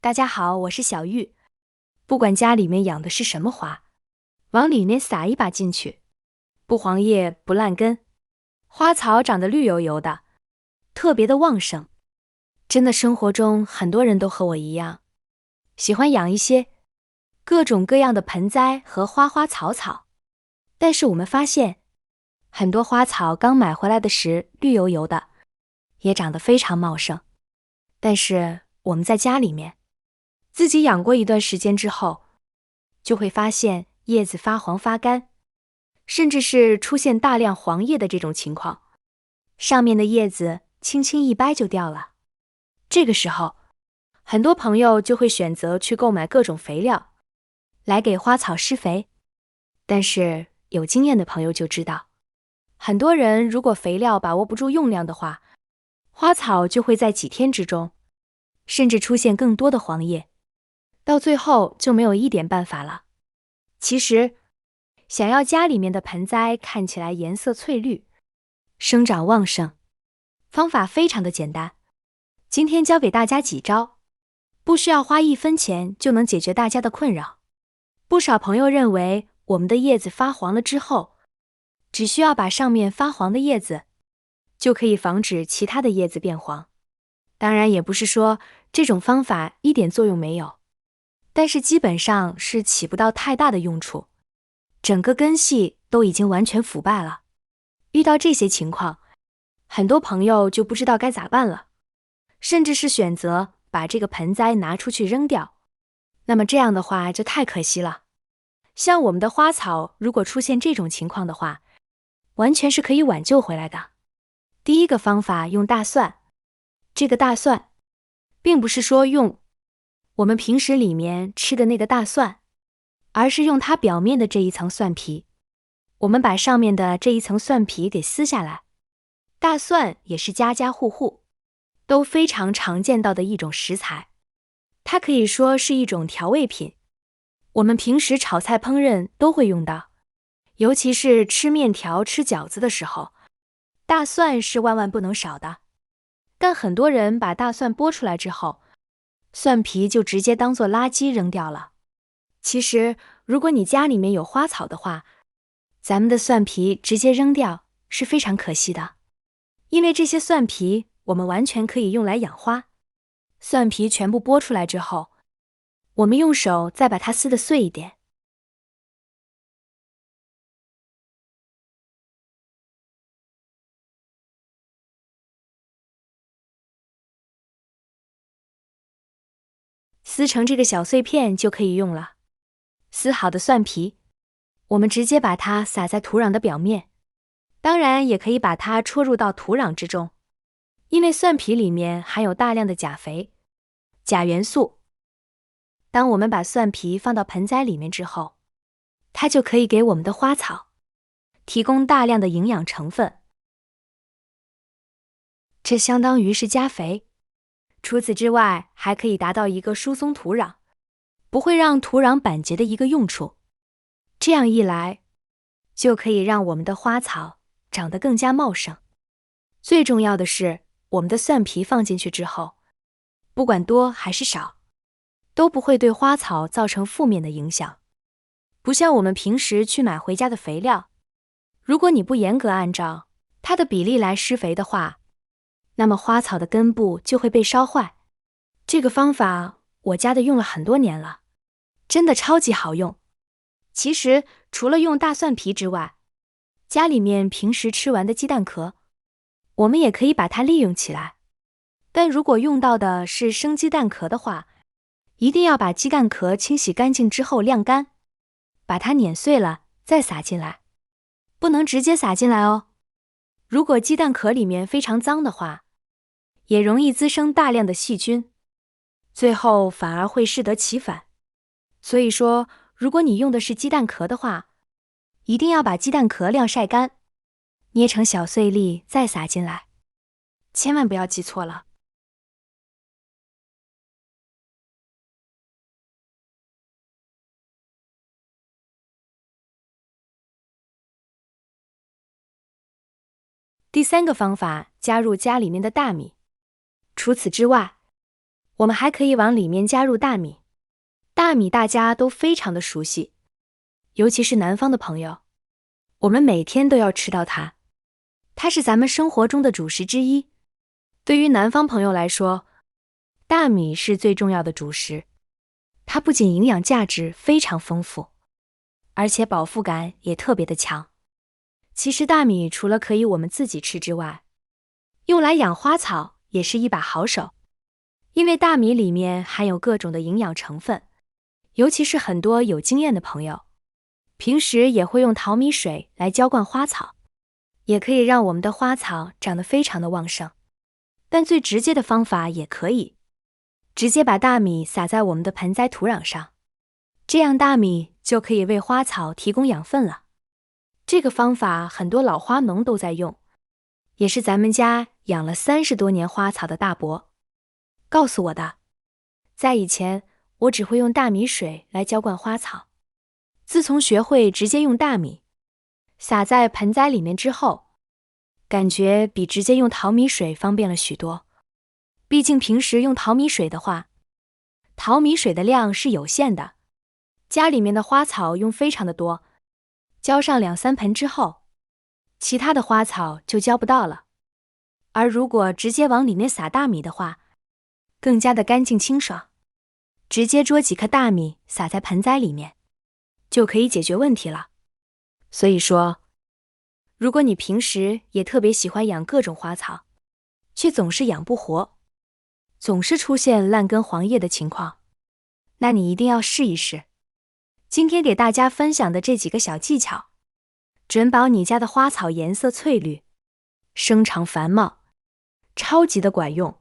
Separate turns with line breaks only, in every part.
大家好，我是小玉。不管家里面养的是什么花，往里面撒一把进去，不黄叶不烂根，花草长得绿油油的，特别的旺盛。真的，生活中很多人都和我一样，喜欢养一些各种各样的盆栽和花花草草。但是我们发现，很多花草刚买回来的时绿油油的，也长得非常茂盛。但是我们在家里面自己养过一段时间之后，就会发现叶子发黄发干，甚至是出现大量黄叶的这种情况，上面的叶子轻轻一掰就掉了。这个时候，很多朋友就会选择去购买各种肥料，来给花草施肥。但是有经验的朋友就知道，很多人如果肥料把握不住用量的话，花草就会在几天之中，甚至出现更多的黄叶，到最后就没有一点办法了。其实，想要家里面的盆栽看起来颜色翠绿，生长旺盛，方法非常的简单。今天教给大家几招，不需要花1分钱就能解决大家的困扰。不少朋友认为我们的叶子发黄了之后，只需要把上面发黄的叶子，就可以防止其他的叶子变黄。当然也不是说这种方法一点作用没有，但是基本上是起不到太大的用处。整个根系都已经完全腐败了。遇到这些情况，很多朋友就不知道该咋办了，甚至是选择把这个盆栽拿出去扔掉。那么这样的话就太可惜了。像我们的花草如果出现这种情况的话，完全是可以挽救回来的。第一个方法用大蒜。这个大蒜并不是说用我们平时里面吃的那个大蒜，而是用它表面的这一层蒜皮。我们把上面的这一层蒜皮给撕下来。大蒜也是家家户户都非常常见到的一种食材，它可以说是一种调味品，我们平时炒菜烹饪都会用到，尤其是吃面条吃饺子的时候，大蒜是万万不能少的。但很多人把大蒜剥出来之后，蒜皮就直接当做垃圾扔掉了。其实如果你家里面有花草的话，咱们的蒜皮直接扔掉是非常可惜的，因为这些蒜皮我们完全可以用来养花。蒜皮全部剥出来之后，我们用手再把它撕得碎一点，撕成这个小碎片就可以用了。撕好的蒜皮，我们直接把它撒在土壤的表面，当然也可以把它戳入到土壤之中，因为蒜皮里面含有大量的钾肥、钾元素。当我们把蒜皮放到盆栽里面之后，它就可以给我们的花草提供大量的营养成分，这相当于是加肥。除此之外，还可以达到一个疏松土壤，不会让土壤板结的一个用处。这样一来，就可以让我们的花草长得更加茂盛。最重要的是，我们的蒜皮放进去之后，不管多还是少，都不会对花草造成负面的影响。不像我们平时去买回家的肥料，如果你不严格按照它的比例来施肥的话，那么花草的根部就会被烧坏。这个方法我家的用了很多年了，真的超级好用。其实除了用大蒜皮之外，家里面平时吃完的鸡蛋壳，我们也可以把它利用起来。但如果用到的是生鸡蛋壳的话，一定要把鸡蛋壳清洗干净之后晾干，把它碾碎了再撒进来，不能直接撒进来哦。如果鸡蛋壳里面非常脏的话，也容易滋生大量的细菌，最后反而会适得其反。所以说，如果你用的是鸡蛋壳的话，一定要把鸡蛋壳晾晒干，捏成小碎粒再撒进来，千万不要记错了。第3个方法，加入家里面的大米。除此之外，我们还可以往里面加入大米。大米大家都非常的熟悉，尤其是南方的朋友，我们每天都要吃到它。它是咱们生活中的主食之一。对于南方朋友来说，大米是最重要的主食。它不仅营养价值非常丰富，而且饱腹感也特别的强。其实大米除了可以我们自己吃之外，用来养花草也是一把好手。因为大米里面含有各种的营养成分，尤其是很多有经验的朋友，平时也会用淘米水来浇灌花草，也可以让我们的花草长得非常的旺盛。但最直接的方法也可以，直接把大米撒在我们的盆栽土壤上，这样大米就可以为花草提供养分了。这个方法很多老花农都在用，也是咱们家养了30多年花草的大伯告诉我的。在以前，我只会用大米水来浇灌花草，自从学会直接用大米撒在盆栽里面之后，感觉比直接用淘米水方便了许多。毕竟平时用淘米水的话，淘米水的量是有限的，家里面的花草用非常的多，浇上2-3盆之后，其他的花草就浇不到了。而如果直接往里面撒大米的话，更加的干净清爽，直接捉几颗大米撒在盆栽里面，就可以解决问题了。所以说，如果你平时也特别喜欢养各种花草，却总是养不活，总是出现烂根黄叶的情况，那你一定要试一试。今天给大家分享的这几个小技巧，准保你家的花草颜色翠绿，生长繁茂，超级的管用。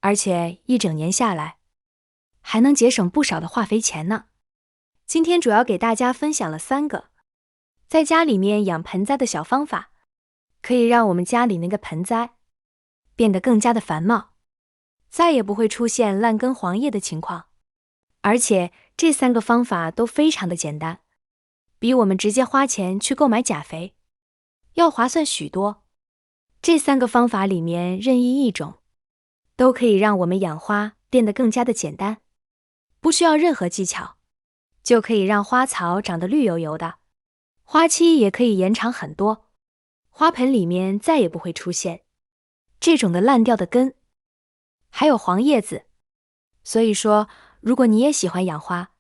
而且一整年下来，还能节省不少的化肥钱呢。今天主要给大家分享了3个在家里面养盆栽的小方法，可以让我们家里那个盆栽变得更加的繁茂，再也不会出现烂根黄叶的情况。而且这3个方法都非常的简单，比我们直接花钱去购买钾肥要划算许多。这3个方法里面任意一种，都可以让我们养花变得更加的简单，不需要任何技巧，就可以让花草长得绿油油的，花期也可以延长很多，花盆里面再也不会出现这种的烂掉的根，还有黄叶子。所以说，如果你也喜欢养花，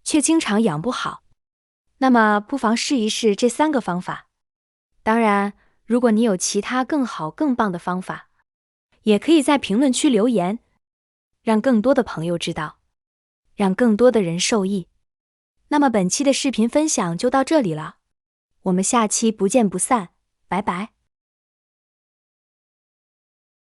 却经常养不好，那么不妨试一试这3个方法。当然，如果你有其他更好更棒的方法，也可以在评论区留言，让更多的朋友知道，让更多的人受益。那么本期的视频分享就到这里了，我们下期不见不散，拜拜。